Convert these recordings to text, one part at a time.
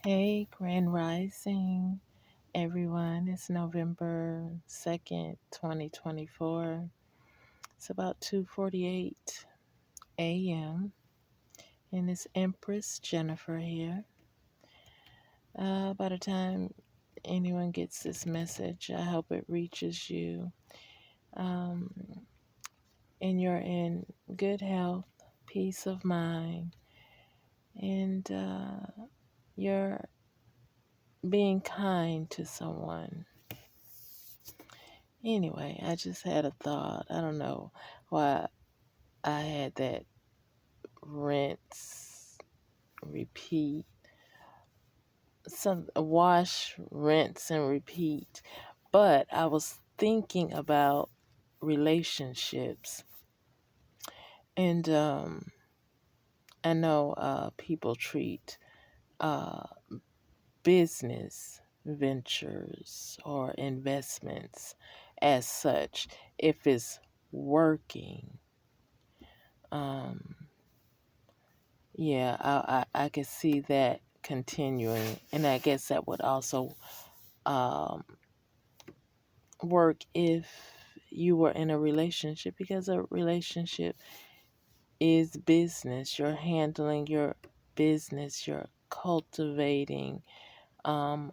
Hey, Grand Rising, everyone. It's November 2nd, 2024. It's about 2:48 a.m. and it's Empress Jennifer here. By the time anyone gets this message, I hope it reaches you. Um, and you're in good health, peace of mind, and you're being kind to someone. Anyway, I just had a thought. I don't know why I had that rinse, repeat, some wash, rinse, and repeat. But I was thinking about relationships, and I know people treat uh, business ventures or investments as such if it's working. Um, Yeah, I could see that continuing, and I guess that would also um, work if you were in a relationship, because a relationship is business. You're handling your business, you're cultivating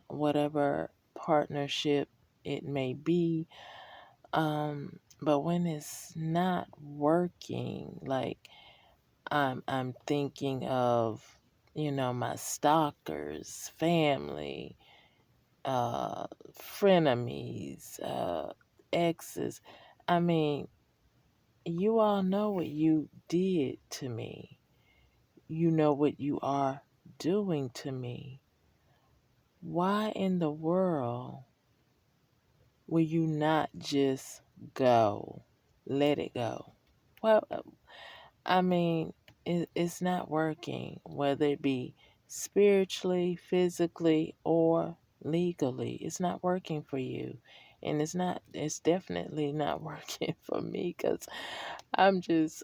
whatever partnership it may be. But when it's not working, like I'm thinking of, my stalkers, family, uh, frenemies, exes. I mean, you all know what you did to me. You know what you are doing to me. Why in the world will you not just go? Let it go. Well, I mean, it's not working, whether it be spiritually, physically, or legally. It's not working for you. And it's definitely not working for me, because I'm just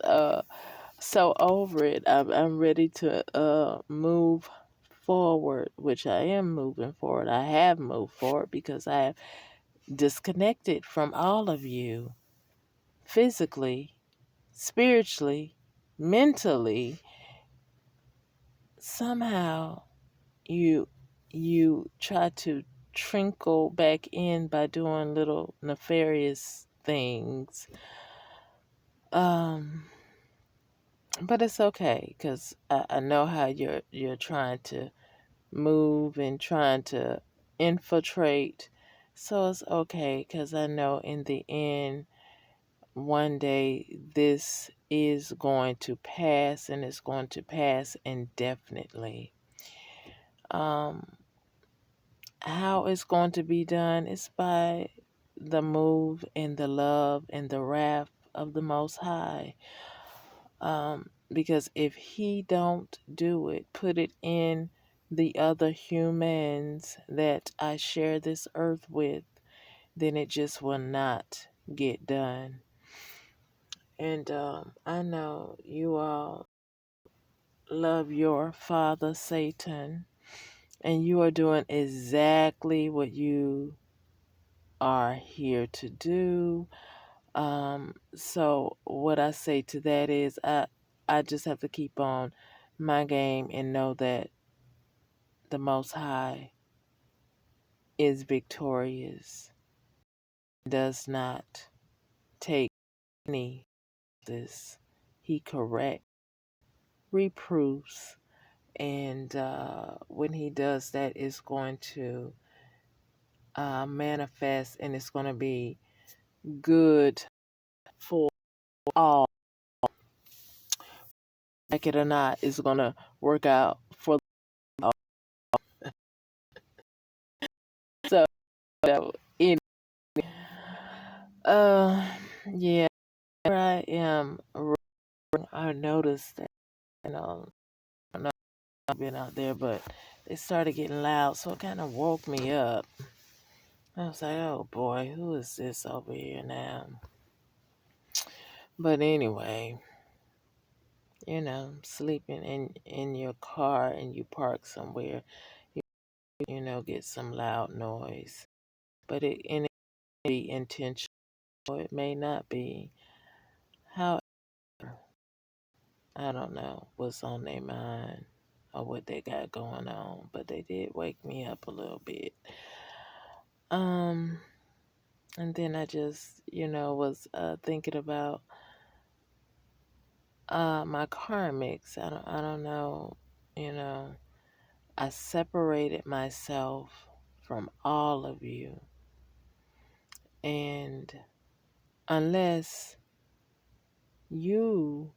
so over it. I'm ready to move forward, which I am moving forward. I have moved forward because I have disconnected from all of you physically, spiritually, mentally. Somehow you you try to trickle back in by doing little nefarious things. um but it's okay, because I know how you're trying to move and trying to infiltrate. So it's okay, because I know in the end, one day this is going to pass, and it's going to pass indefinitely. Um, how it's going to be done is by the move and the love and the wrath of the Most High. Because if He don't do it, put it in the other humans that I share this earth with, then it just will not get done. And I know you all love your father, Satan, and you are doing exactly what you are here to do. So what I say to that is, I just have to keep on my game and know that the Most High is victorious, does not take any of this. He corrects, reproofs, and when he does that, it's going to manifest, and it's going to be good for all. Like it or not, it's going to work out for all. So, anyway, uh, yeah, I am. I noticed that, I know I've been out there, but it started getting loud, so it kind of woke me up. I was like, oh boy, who is this over here now? But anyway, sleeping in your car and you park somewhere. get some loud noise. But it may be intentional, or it may not be. However, I don't know what's on their mind or what they got going on, but they did wake me up a little bit. Um, and then I just, was thinking about my karmics. I don't know, you know. I separated myself from all of you, and unless you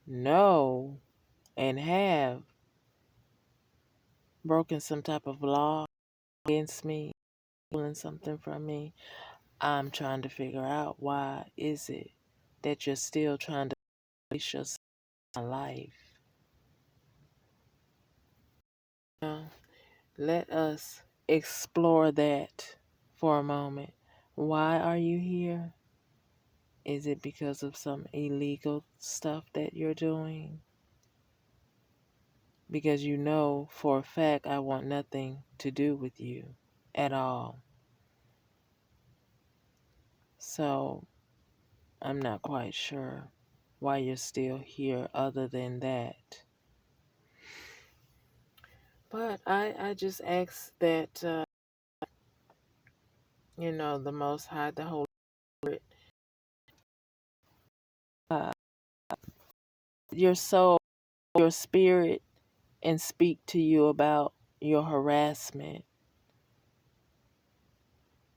know and have broken some type of law against me, stealing something from me, I'm trying to figure out why is it that you're still trying to place yourself in my life. Let us explore that for a moment. Why are you here? Is it because of some illegal stuff that you're doing? Because you know for a fact I want nothing to do with you at all. So I'm not quite sure why you're still here other than that. But I just ask that, the Most High, the Holy Spirit, uh, your soul, your spirit, and speak to you about your harassment,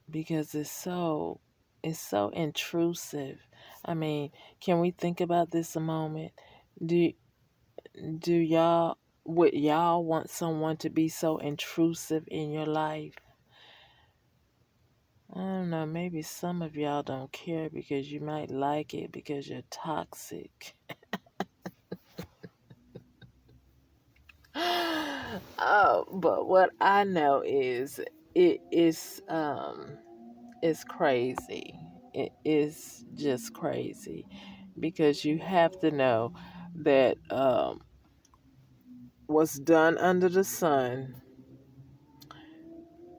because it's so intrusive. I mean, can we think about this a moment? Do do y'all would y'all want someone to be so intrusive in your life? I don't know, maybe some of y'all don't care because you might like it because you're toxic. But what I know is it's crazy. It is just crazy because you have to know that what's done under the sun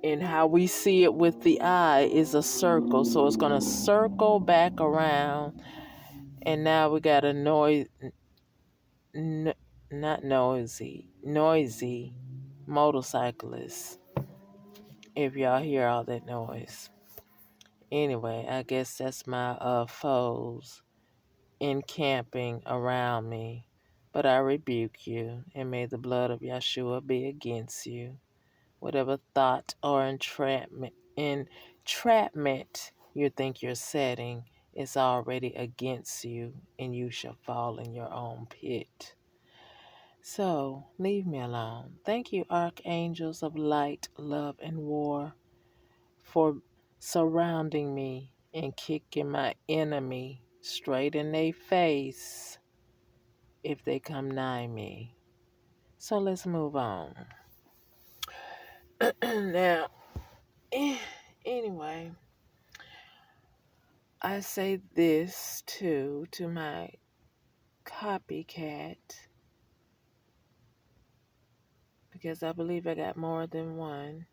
and how we see it with the eye is a circle. So it's going to circle back around, and now we got a not noisy motorcyclist. If y'all hear all that noise. Anyway, I guess that's my foes encamping around me. But I rebuke you, and may the blood of Yeshua be against you. Whatever thought or entrapment you think you're setting is already against you, and you shall fall in your own pit. So, leave me alone. Thank you, archangels of light, love, and war, for surrounding me and kicking my enemy straight in their face if they come nigh me. So let's move on. Now, anyway, I say this too to my copycat, because I believe I got more than one.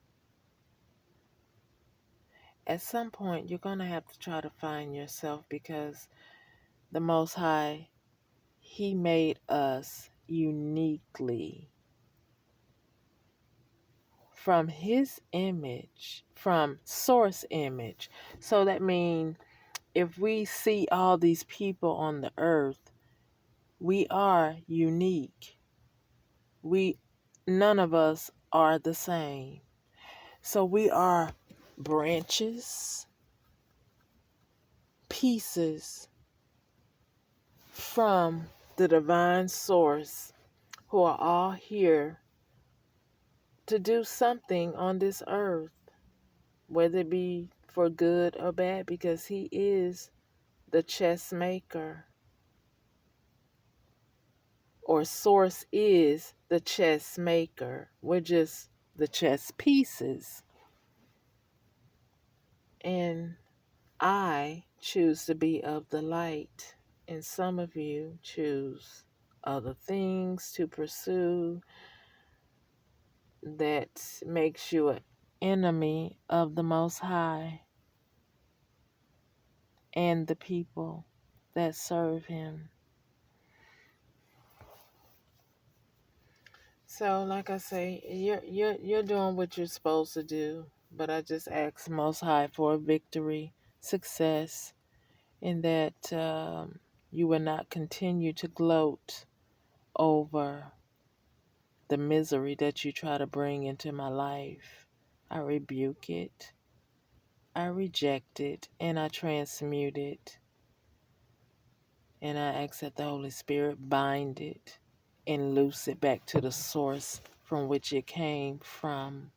At some point, you're going to have to try to find yourself, because the Most High, He made us uniquely from His image, from source image. So that means if we see all these people on the earth, we are unique. None of us are the same. So we are branches, pieces from the divine source, who are all here to do something on this earth, whether it be for good or bad, because He is the chess maker, or source is the chess maker. We're just the chess pieces. And I choose to be of the light, and some of you choose other things to pursue. that makes you an enemy of the Most High and the people that serve Him. So, like I say, you're doing what you're supposed to do. But I just ask Most High for a victory, success, in that you will not continue to gloat over the misery that you try to bring into my life. I rebuke it, I reject it, and I transmute it. And I ask that the Holy Spirit bind it and loose it back to the source from which it came from.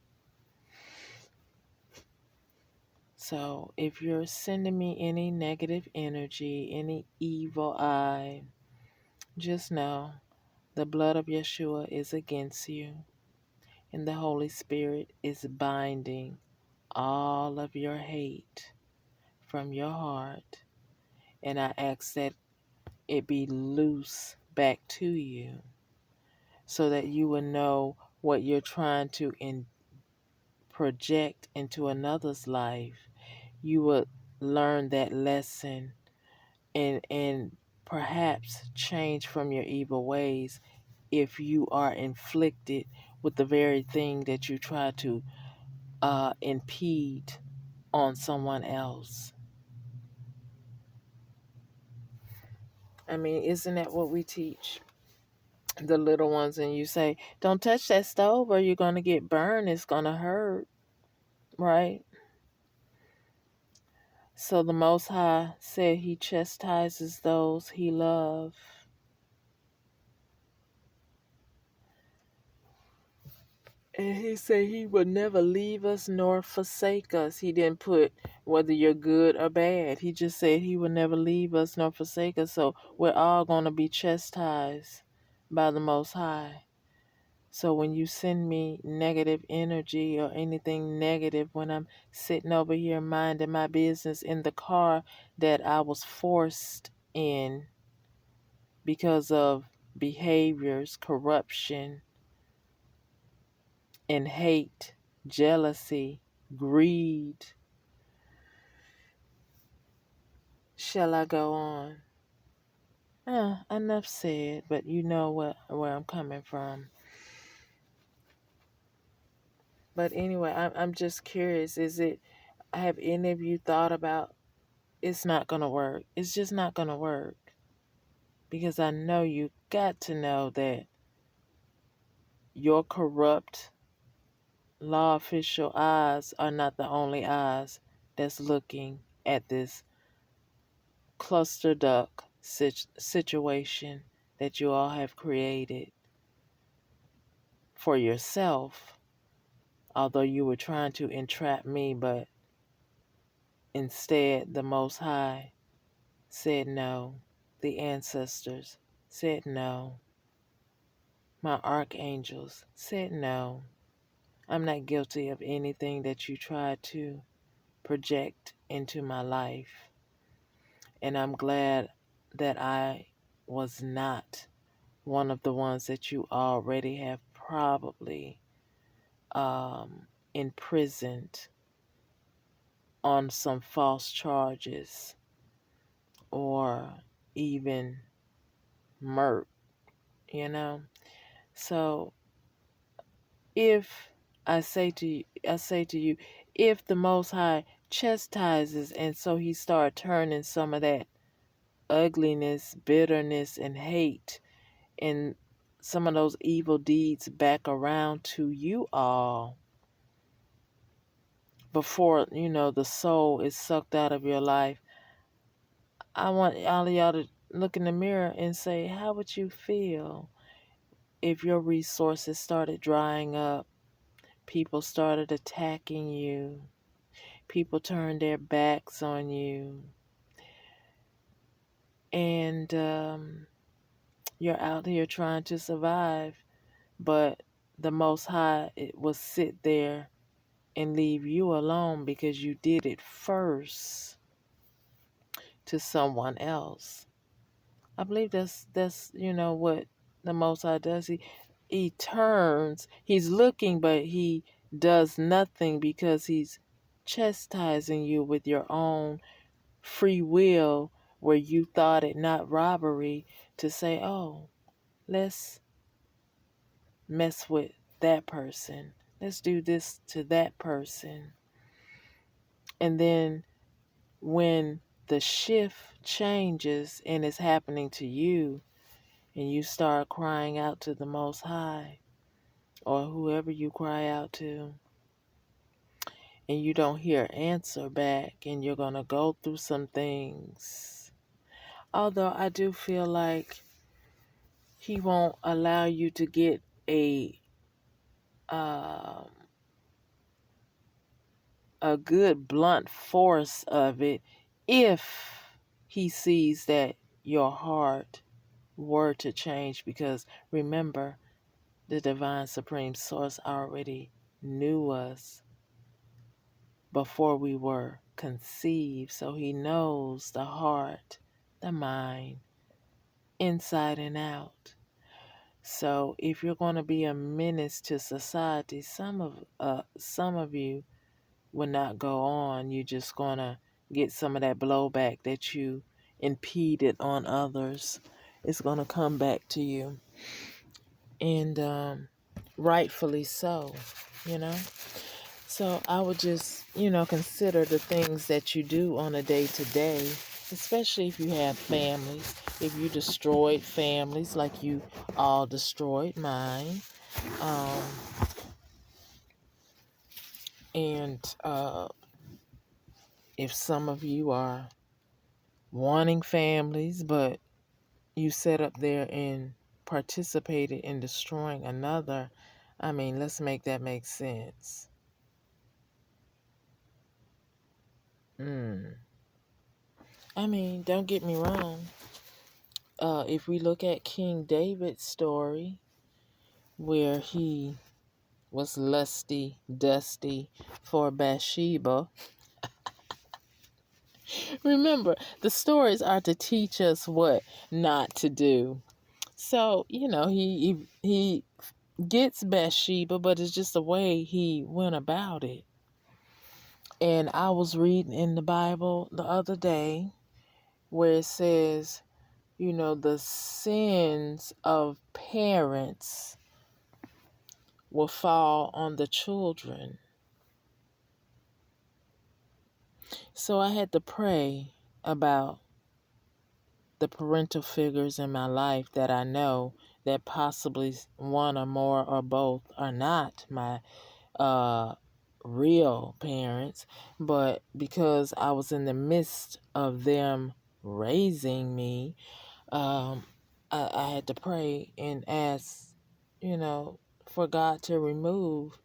So if you're sending me any negative energy, any evil eye, just know the blood of Yeshua is against you, and the Holy Spirit is binding all of your hate from your heart. And I ask that it be loose back to you so that you will know what you're trying to project into another's life. You will learn that lesson and perhaps change from your evil ways if you are inflicted with the very thing that you try to impede on someone else. I mean, isn't that what we teach the little ones? And you say, don't touch that stove or you're going to get burned. It's going to hurt, right? So the Most High said He chastises those He loves. And He said He would never leave us nor forsake us. He didn't put whether you're good or bad. He just said He would never leave us nor forsake us. So we're all going to be chastised by the Most High. So when you send me negative energy or anything negative when I'm sitting over here minding my business in the car that I was forced in because of behaviors, corruption, and hate, jealousy, greed. Shall I go on? Enough said, but you know where I'm coming from. But anyway, I'm just curious. Have any of you thought about it's not going to work? It's just not going to work. Because I know you got to know that your corrupt law official eyes are not the only eyes that's looking at this cluster duck situation that you all have created for yourself, although you were trying to entrap me, but instead the Most High said no. The ancestors said no. My archangels said no. I'm not guilty of anything that you tried to project into my life. And I'm glad that I was not one of the ones that you already have probably imprisoned on some false charges or even murk, you know. So if I say to you, if the Most High chastises, and so He started turning some of that ugliness, bitterness, and hate, and some of those evil deeds back around to you all before, the soul is sucked out of your life. I want all of y'all to look in the mirror and say, how would you feel if your resources started drying up? People started attacking you. People turned their backs on you. And you're out here trying to survive. But the Most High will sit there and leave you alone because you did it first to someone else. I believe that's what the Most High does. he turns, he's looking, but he does nothing because he's chastising you with your own free will, where you thought it not robbery to say, oh, let's mess with that person. Let's do this to that person. And then when the shift changes and it's happening to you, and you start crying out to the Most High or whoever you cry out to, and you don't hear answer back, and you're going to go through some things. Although I do feel like he won't allow you to get um, a good blunt force of it if he sees that your heart were to change. Because remember, the divine supreme source already knew us before we were conceived. So he knows the heart, the mind, inside and out. So if you're going to be a menace to society, some of you will not go on. You're just going to get some of that blowback that you impeded on others. It's going to come back to you. And rightfully so, you know. So I would just, consider the things that you do on a day to day, especially if you have families. If you destroyed families like you all destroyed mine, um, and if some of you are wanting families, but you sat up there and participated in destroying another, I mean, let's make that make sense. I mean, don't get me wrong. If we look at King David's story, where he was lusty, dusty for Bathsheba, remember, the stories are to teach us what not to do. So, he gets Bathsheba, but it's just the way he went about it. And I was reading in the Bible the other day where it says, the sins of parents will fall on the children. So I had to pray about the parental figures in my life that I know that possibly one or more or both are not my real parents, but because I was in the midst of them raising me, I had to pray and ask, for God to remove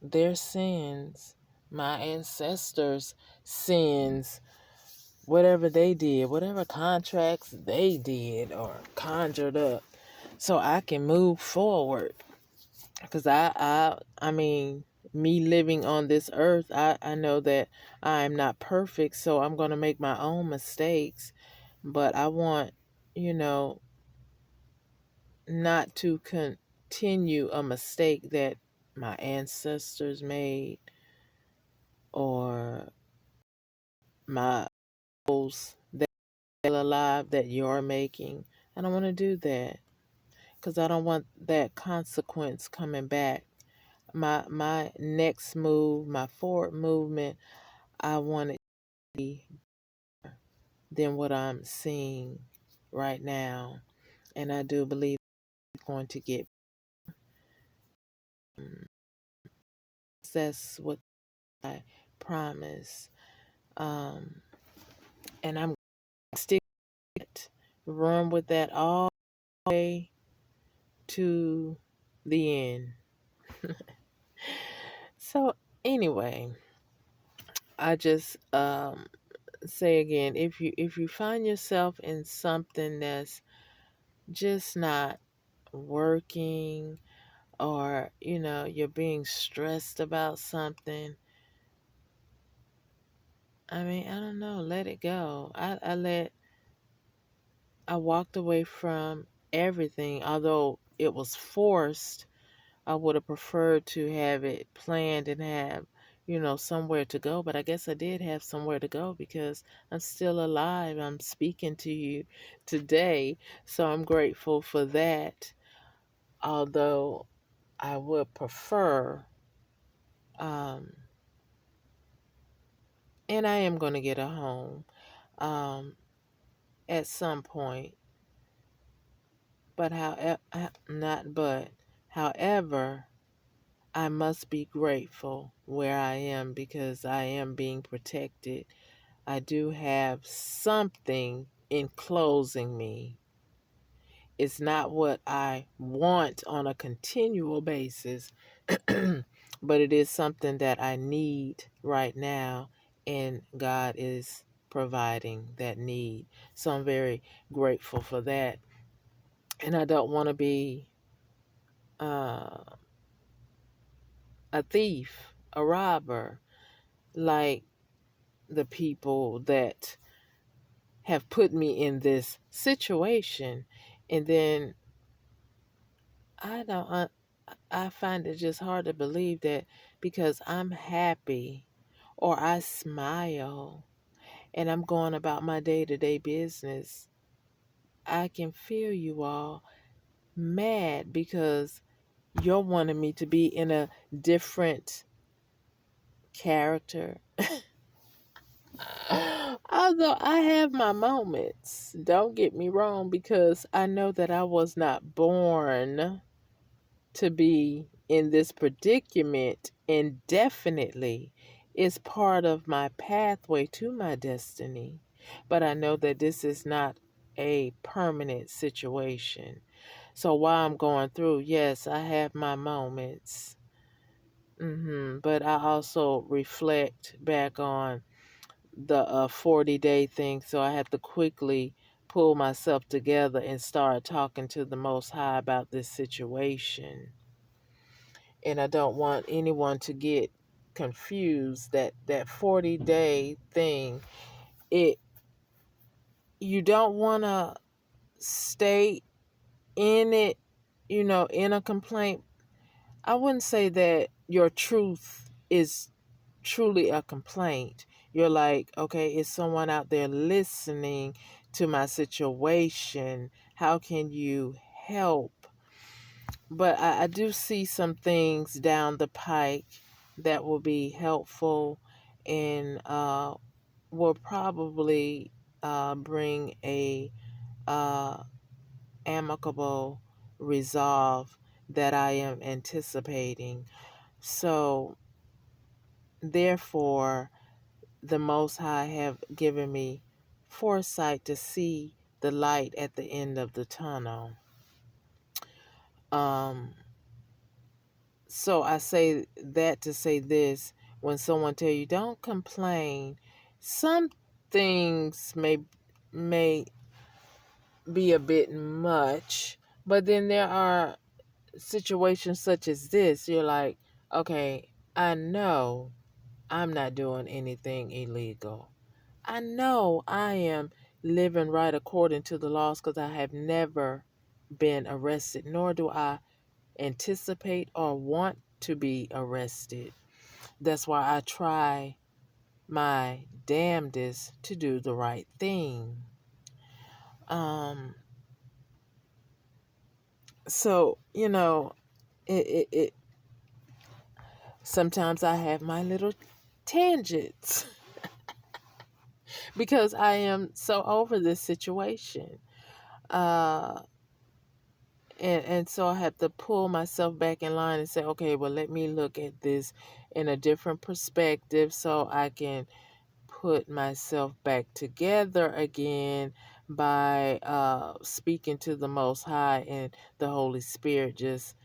their sins, my ancestors' sins, whatever they did, whatever contracts they did or conjured up, so I can move forward. Because I mean, me living on this earth, I know that I am not perfect, so I'm going to make my own mistakes. But I want, not to continue a mistake that my ancestors made or my goals that are alive that you're making. I don't want to do that because I don't want that consequence coming back. My next move, my forward movement, I want it to be better than what I'm seeing right now. And I do believe it's going to get better. That's what I promise. And I'm stick run with that all the way to the end. So anyway, I just say again, if you find yourself in something that's just not working, or you're being stressed about something, I mean, I don't know, let it go. I walked away from everything, although it was forced, I would have preferred to have it planned and have, somewhere to go. But I guess I did have somewhere to go because I'm still alive. I'm speaking to you today. So I'm grateful for that. Although I would prefer, um, and I am going to get a home um, at some point. But however, I must be grateful where I am because I am being protected. I do have something enclosing me. It's not what I want on a continual basis, but it is something that I need right now, and God is providing that need. So I'm very grateful for that. And I don't want to be uh, a thief, a robber, like the people that have put me in this situation. And then I don't, I find it just hard to believe that because I'm happy or I smile and I'm going about my day to day business, I can feel you all mad because you're wanting me to be in a different character. Although I have my moments, don't get me wrong, because I know that I was not born to be in this predicament indefinitely. It's part of my pathway to my destiny. But I know that this is not a permanent situation. So while I'm going through, yes, I have my moments. But I also reflect back on the 40-day thing, so I had to quickly pull myself together and start talking to the Most High about this situation. And I don't want anyone to get confused that 40-day thing, it you don't want to stay in it, in a complaint. I wouldn't say that your truth is truly a complaint. You're like, okay, is someone out there listening to my situation? How can you help? But I do see some things down the pike that will be helpful and will probably bring a uh, amicable resolve that I am anticipating. So, therefore, the Most High have given me foresight to see the light at the end of the tunnel. So I say that to say this: when someone tell you don't complain, some things may be a bit much, but then there are situations such as this. You're like, okay, I know I'm not doing anything illegal. I know I am living right according to the laws because I have never been arrested, nor do I anticipate or want to be arrested. That's why I try my damnedest to do the right thing. Um, so, it sometimes I have my little tangents because I am so over this situation. Uh, and so I have to pull myself back in line and say, okay, well, let me look at this in a different perspective so I can put myself back together again by speaking to the Most High, and the Holy Spirit just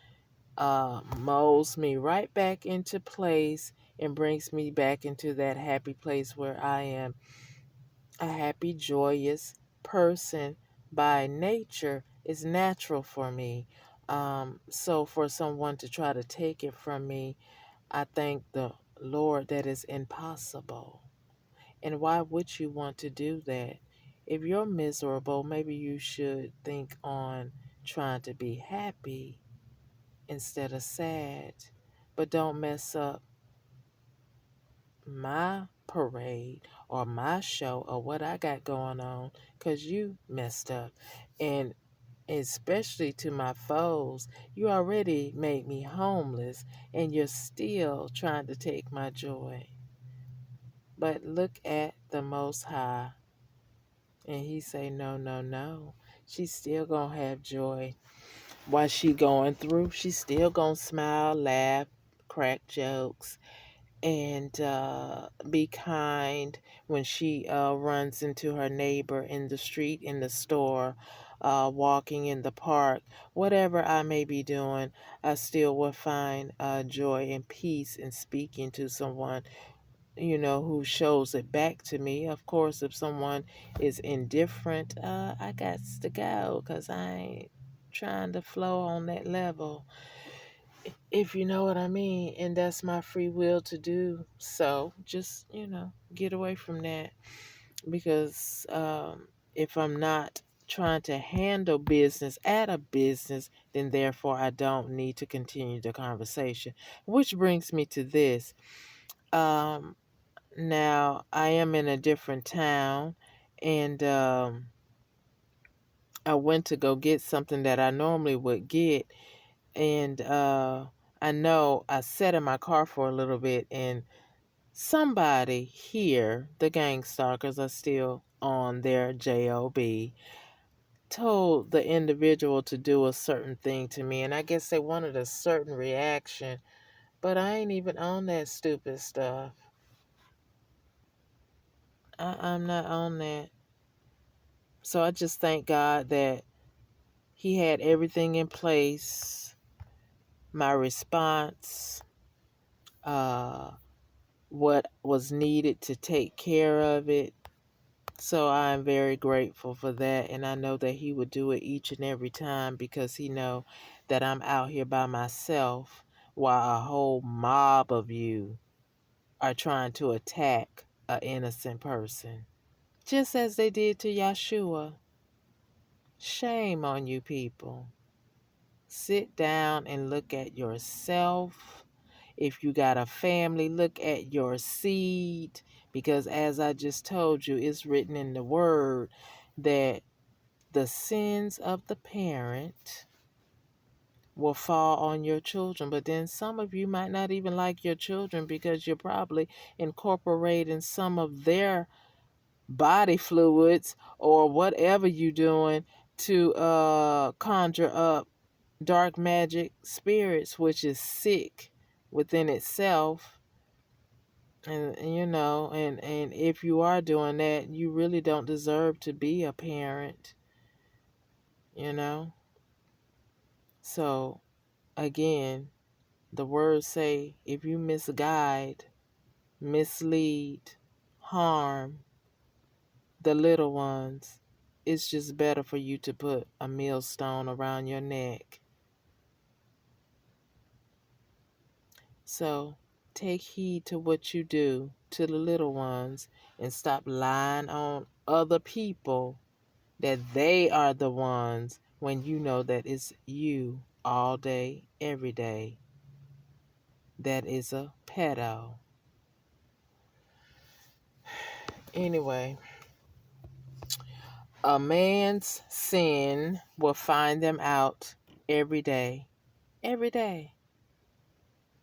molds me right back into place and brings me back into that happy place where I am a happy, joyous person by nature. Is natural for me. So for someone to try to take it from me, I thank the Lord that is impossible. And why would you want to do that? If you're miserable, maybe you should think on trying to be happy instead of sad. But don't mess up my parade or my show or what I got going on because you messed up. And especially to my foes, you already made me homeless and you're still trying to take my joy. But look at the Most High, and he say, no, no, no. She's still gonna have joy while she going through. She's still gonna smile, laugh, crack jokes, and be kind when she runs into her neighbor in the street, in the store, walking in the park. Whatever I may be doing, I still will find joy and peace in speaking to someone, who shows it back to me. Of course, if someone is indifferent, I got to go because I ain't trying to flow on that level, if you know what I mean. And that's my free will to do. So just, get away from that because if I'm not trying to handle business at a business, then therefore I don't need to continue the conversation. Which brings me to this. Um, Now, I am in a different town, and I went to go get something that I normally would get, and I know I sat in my car for a little bit, and somebody here, the gang stalkers are still on their job, told the individual to do a certain thing to me, and I guess they wanted a certain reaction, but I ain't even on that stupid stuff. I'm not on that. So I just thank God that He had everything in place, my response, uh, what was needed to take care of it. So I'm very grateful for that, and I know that He would do it each and every time because He know that I'm out here by myself while a whole mob of you are trying to attack an innocent person, just as they did to Yeshua. Shame on you people. Sit down and look at yourself. If you got a family, look at your seed. Because as I just told you, it's written in the word that the sins of the parent will fall on your children. But then some of you might not even like your children because you're probably incorporating some of their body fluids or whatever you're doing to conjure up dark magic spirits, which is sick within itself. And and if you are doing that, you really don't deserve to be a parent, you know. So again, the words say if you misguide, mislead, harm the little ones, it's just better for you to put a millstone around your neck. So take heed to what you do to the little ones and stop lying on other people that they are the ones when you know that it's you all day, every day. That is a pedo. Anyway, a man's sin will find them out every day. Every day.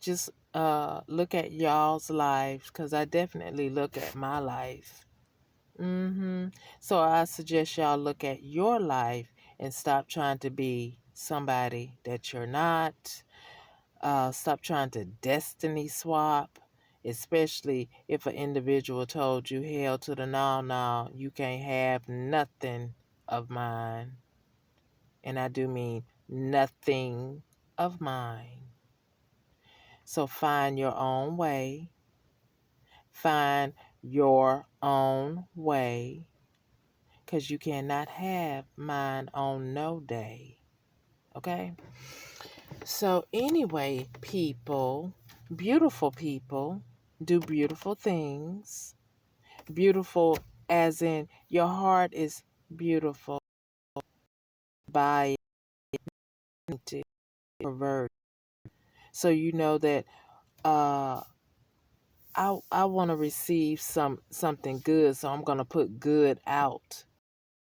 Just look at y'all's lives because I definitely look at my life. So I suggest y'all look at your life and stop trying to be somebody that you're not. Stop trying to destiny swap, especially if an individual told you, hell to the no, you can't have nothing of mine. And I do mean nothing of mine. So find your own way. Find your own way. Because you cannot have mine on no day. Okay? So, anyway, people, beautiful people do beautiful things. Beautiful as in your heart is beautiful by tainted, perverted. So you know that uh I want to receive something good, so I'm going to put good out,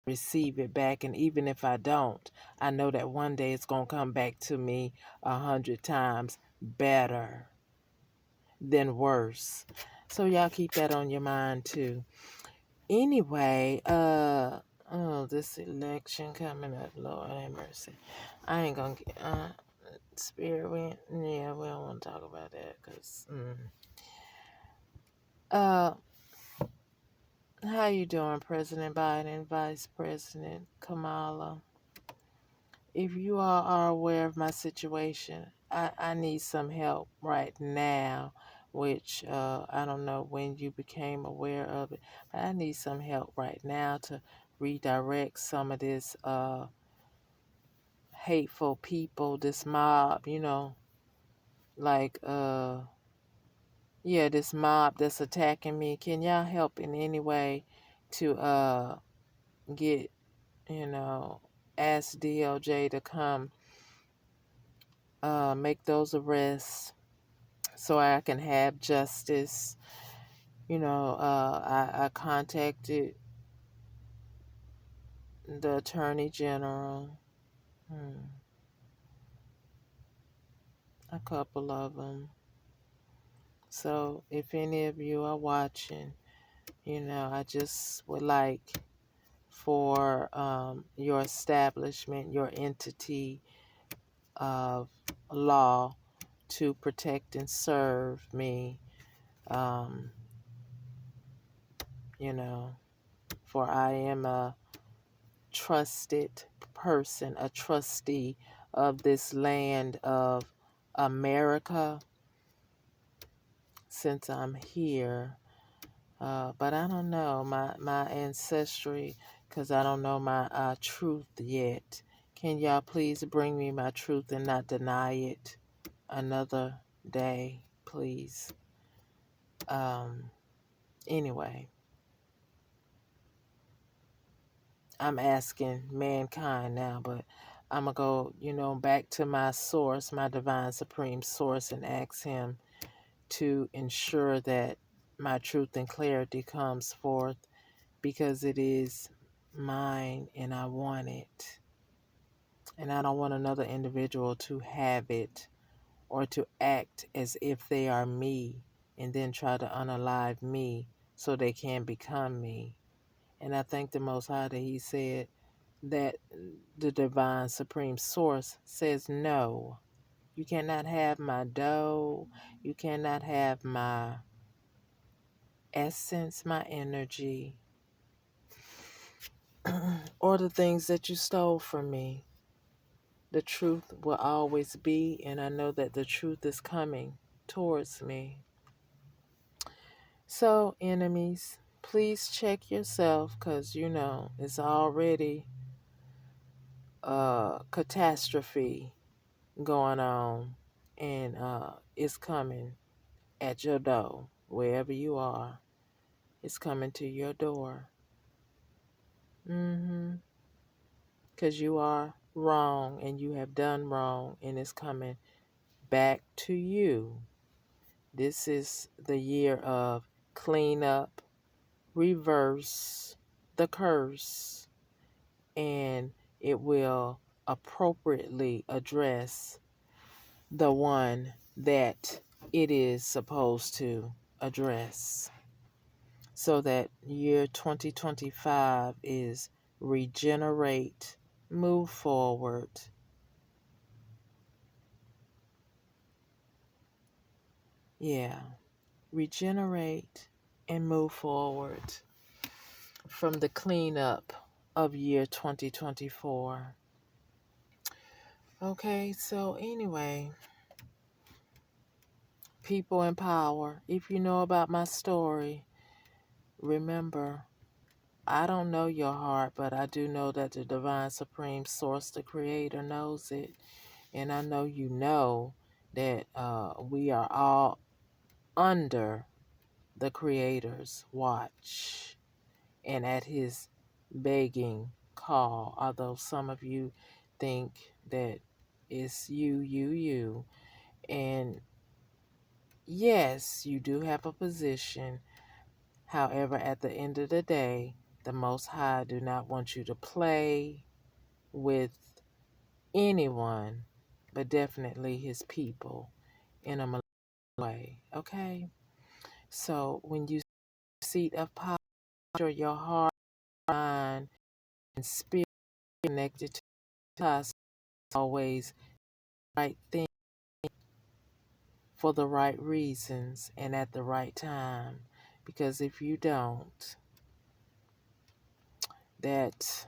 receive it back, and even if I don't, I know that one day it's going to come back to me 100 times better than worse. So y'all keep that on your mind too. Anyway, oh, this election coming up, Lord have mercy. I ain't gonna get spirit went. Yeah, we don't want to talk about that because uh how you doing, President Biden, Vice President Kamala? If you all are aware of my situation, I need some help right now, which I don't know when you became aware of it, but I need some help right now to redirect some of this hateful people, this mob, like yeah, this mob that's attacking me. Can y'all help in any way to get, ask DOJ to come make those arrests so I can have justice? I contacted the Attorney General, a couple of them. So if any of you are watching, I just would like for your establishment, your entity of law to protect and serve me, um, you know, for I am a trusted person, a trustee of this land of America since I'm here. But I don't know my ancestry because I don't know my truth yet. Can y'all please bring me my truth and not deny it another day, please? Anyway, I'm asking mankind now, but I'm going to go, back to my source, my divine supreme source, and ask him to ensure that my truth and clarity comes forth because it is mine and I want it. And I don't want another individual to have it or to act as if they are me and then try to unalive me so they can become me. And I thank the Most High that He said that the divine supreme source says no. You cannot have my dough. You cannot have my essence, my energy, or the things that you stole from me. The truth will always be, and I know that the truth is coming towards me. So, enemies, please check yourself because it's already a catastrophe going on, and it's coming at your door, wherever you are. It's coming to your door. Because you are wrong and you have done wrong, and it's coming back to you. This is the year of clean up, reverse the curse, and it will appropriately address the one that it is supposed to address. So that year 2025 is regenerate, move forward. Yeah, regenerate and move forward from the cleanup of year 2024. Okay, so anyway, people in power, if you know about my story, remember, I don't know your heart, but I do know that the divine supreme source, the creator, knows it. And I know you know that we are all under the creator's watch and at his begging call. Although some of you think that It's you. And yes, you do have a position. However, at the end of the day, the Most High do not want you to play with anyone, but definitely his people in a malicious way. Okay? So when you seat of power, your heart, mind, and spirit connected to us, always right thing for the right reasons and at the right time. Because if you don't, that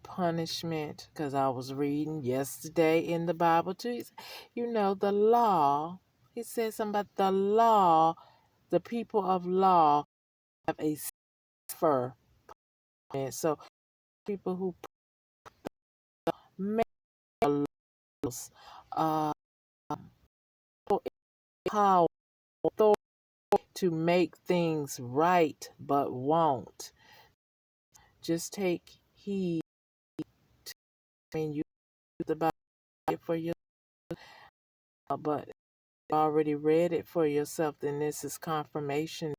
punishment, because I was reading yesterday in the Bible too, the law, he said something about the law, the people of law have a for. And so people who make laws, uh, power, authority to make things right, but won't. Just take heed when you read the Bible for yourself, but you already read it for yourself, then this is confirmation.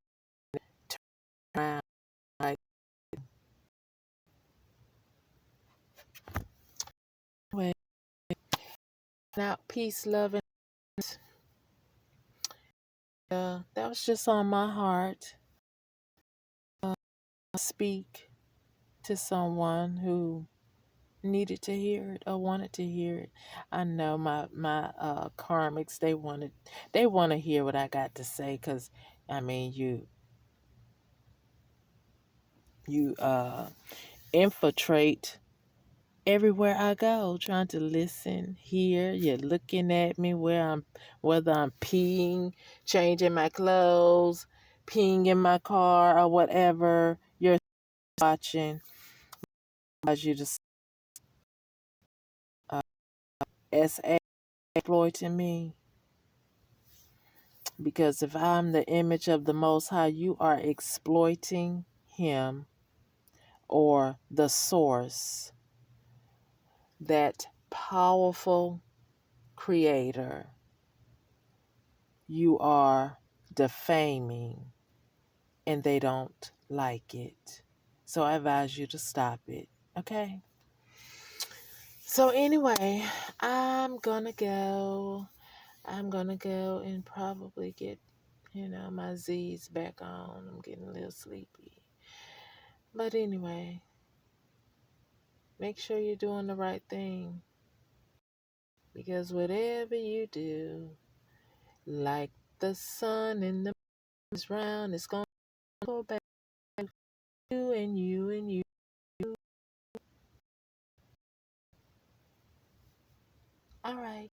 Turn around. Anyway, now peace, love, and that was just on my heart. Speak to someone who needed to hear it or wanted to hear it. I know my karmics, they want to hear what I got to say, because I mean you infiltrate everywhere I go, trying to listen, hear. You're looking at me whether I'm peeing, changing my clothes, peeing in my car, or whatever. You're watching. As you just SA exploiting me. Because if I'm the image of the Most High, you are exploiting him, or the source, that powerful creator. You are defaming, and they don't like it. So I advise you to stop it. Okay? So anyway, I'm gonna go. I'm gonna go and probably get, my Z's back on. I'm getting a little sleepy. But anyway, make sure you're doing the right thing. Because whatever you do, like the sun and the moon is round, it's gonna go back to you and you and you. All right.